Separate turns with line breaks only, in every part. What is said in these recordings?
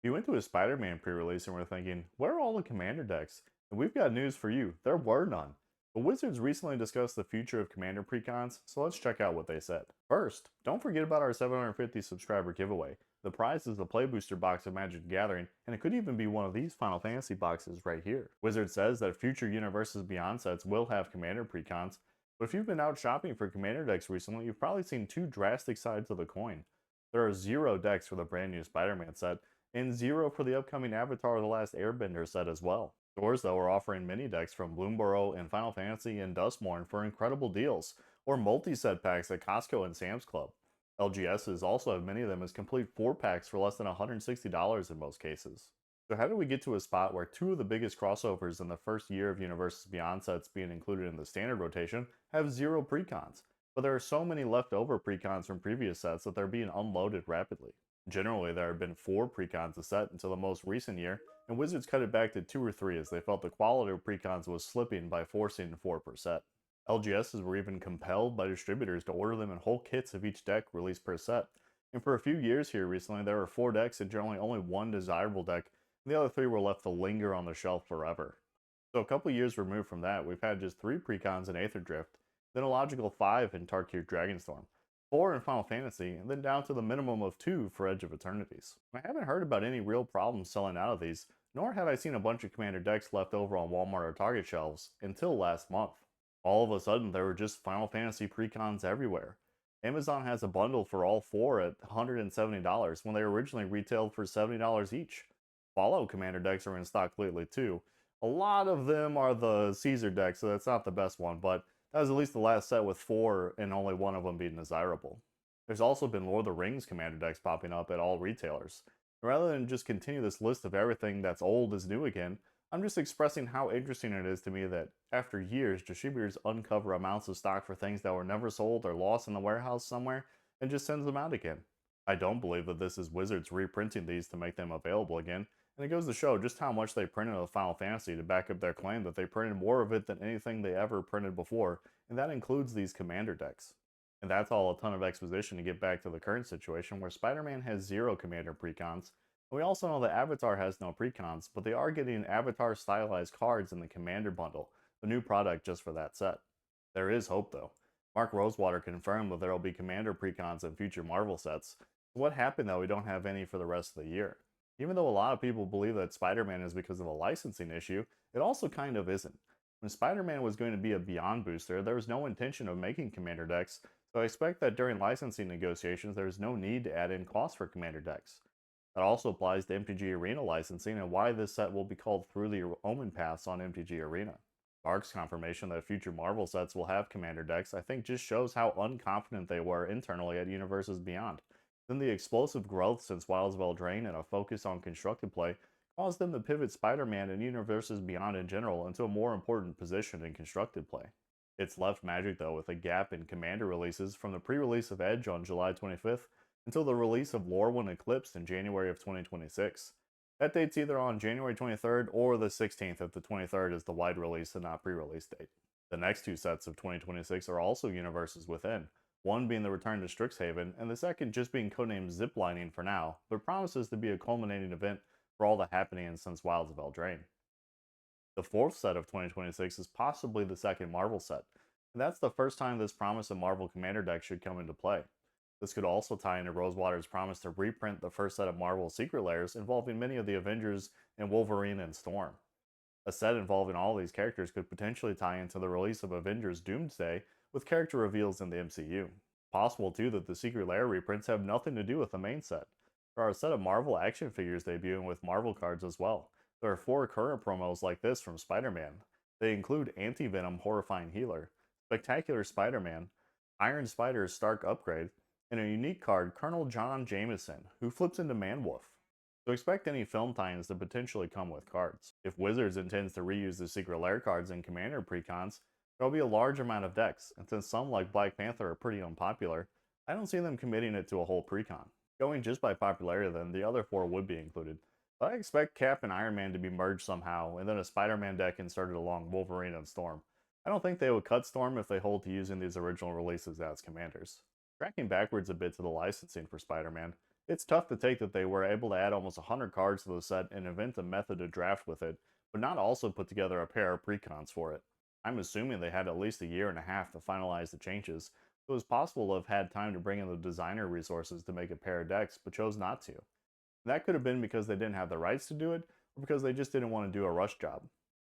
You went to a Spider-Man pre-release and were thinking, where are all the Commander decks? And we've got news for you. There were none. The Wizards recently discussed the future of Commander Precons, so let's check out what they said. First, don't forget about our 750 subscriber giveaway. The prize is a Play Booster box of Magic the Gathering, and it could even be one of these Final Fantasy boxes right here. Wizard says that future Universes Beyond sets will have Commander Precons, but if you've been out shopping for Commander decks recently, you've probably seen two drastic sides of the coin. There are zero decks for the brand new Spider-Man set, and zero for the upcoming Avatar The Last Airbender set as well. Stores, though, are offering mini decks from Bloomborough and Final Fantasy and Dustmourn for incredible deals, or multi-set packs at Costco and Sam's Club. LGSs also have many of them as complete 4-packs for less than $160 in most cases. So how did we get to a spot where two of the biggest crossovers in the first year of Universes Beyond sets being included in the standard rotation have zero precons? But there are so many leftover precons from previous sets that they're being unloaded rapidly. Generally, there have been 4 precons a set until the most recent year, and Wizards cut it back to 2 or 3 as they felt the quality of precons was slipping by forcing 4 per set. LGSs were even compelled by distributors to order them in whole kits of each deck released per set. And for a few years here recently, there were 4 decks and generally only one desirable deck, and the other 3 were left to linger on the shelf forever. So a couple years removed from that, we've had just 3 precons in Aether Drift, then a logical 5 in Tarkir Dragonstorm, 4 in Final Fantasy, and then down to the minimum of 2 for Edge of Eternities. I haven't heard about any real problems selling out of these, nor have I seen a bunch of Commander decks left over on Walmart or Target shelves until last month. All of a sudden, there were just Final Fantasy precons everywhere. Amazon has a bundle for all 4 at $170 when they originally retailed for $70 each. Fallout Commander decks are in stock lately too. A lot of them are the Caesar deck, so that's not the best one, but that was at least the last set with 4 and only one of them being desirable. There's also been Lord of the Rings Commander decks popping up at all retailers. Rather than just continue this list of everything that's old is new again, I'm just expressing how interesting it is to me that, after years, distributors uncover amounts of stock for things that were never sold or lost in the warehouse somewhere and just sends them out again. I don't believe that this is Wizards reprinting these to make them available again, and it goes to show just how much they printed of Final Fantasy to back up their claim that they printed more of it than anything they ever printed before, and that includes these Commander decks. And that's all a ton of exposition to get back to the current situation where Spider-Man has 0 Commander precons. And we also know that Avatar has no precons, but they are getting Avatar stylized cards in the Commander bundle, the new product just for that set. There is hope though. Mark Rosewater confirmed that there will be Commander precons in future Marvel sets. So what happened that we don't have any for the rest of the year? Even though a lot of people believe that Spider-Man is because of a licensing issue, it also kind of isn't. When Spider-Man was going to be a Beyond booster, there was no intention of making Commander decks, so I expect that during licensing negotiations, there is no need to add in costs for Commander decks. That also applies to MTG Arena licensing and why this set will be called Through the Omen Paths on MTG Arena. Mark's confirmation that future Marvel sets will have Commander decks, I think, just shows how unconfident they were internally at Universes Beyond. Then the explosive growth since Wilds of Eldraine and a focus on constructed play caused them to pivot Spider-Man and Universes Beyond in general into a more important position in constructed play. It's left Magic, though, with a gap in Commander releases from the pre-release of Edge on July 25th until the release of Lorwyn Eclipsed in January of 2026. That date's either on January 23rd or the 16th if the 23rd is the wide release and not pre-release date. The next 2 sets of 2026 are also Universes Within, one being the return to Strixhaven, and the second just being codenamed Ziplining for now, but promises to be a culminating event for all the happenings since Wilds of Eldraine. The 4th set of 2026 is possibly the second Marvel set, and that's the first time this promise of Marvel Commander deck should come into play. This could also tie into Rosewater's promise to reprint the first set of Marvel Secret Layers involving many of the Avengers and Wolverine and Storm. A set involving all these characters could potentially tie into the release of Avengers Doomsday with character reveals in the MCU. Possible too that the Secret Lair reprints have nothing to do with the main set. There are a set of Marvel action figures debuting with Marvel cards as well. There are 4 current promos like this from Spider-Man. They include Anti-Venom Horrifying Healer, Spectacular Spider-Man, Iron Spider's Stark Upgrade, and a unique card, Colonel John Jameson, who flips into Manwolf. So expect any film tie-ins to potentially come with cards. If Wizards intends to reuse the Secret Lair cards in Commander precons, there will be a large amount of decks, and since some like Black Panther are pretty unpopular, I don't see them committing it to a whole precon. Going just by popularity then, the other 4 would be included. But I expect Cap and Iron Man to be merged somehow, and then a Spider-Man deck inserted along Wolverine and Storm. I don't think they would cut Storm if they hold to using these original releases as commanders. Tracking backwards a bit to the licensing for Spider-Man, It's tough to take that they were able to add almost 100 cards to the set and invent a method to draft with it, but not also put together a pair of precons for it. I'm assuming they had at least a year and a half to finalize the changes, so it was possible to have had time to bring in the designer resources to make a pair of decks, but chose not to. That could have been because they didn't have the rights to do it, or because they just didn't want to do a rush job.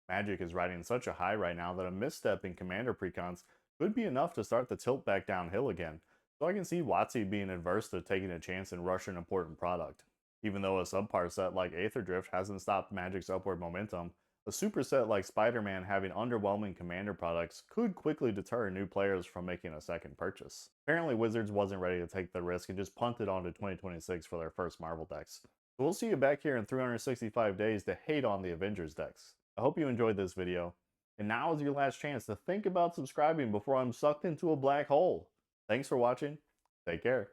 Magic is riding such a high right now that a misstep in Commander precons could be enough to start the tilt back downhill again, so I can see WotC being adverse to taking a chance and rush an important product. Even though a subpar set like Aether Drift hasn't stopped Magic's upward momentum, a superset like Spider-Man having underwhelming Commander products could quickly deter new players from making a second purchase. Apparently Wizards wasn't ready to take the risk and just punted on to 2026 for their first Marvel decks. So we'll see you back here in 365 days to hate on the Avengers decks. I hope you enjoyed this video, and now is your last chance to think about subscribing before I'm sucked into a black hole. Thanks for watching, take care.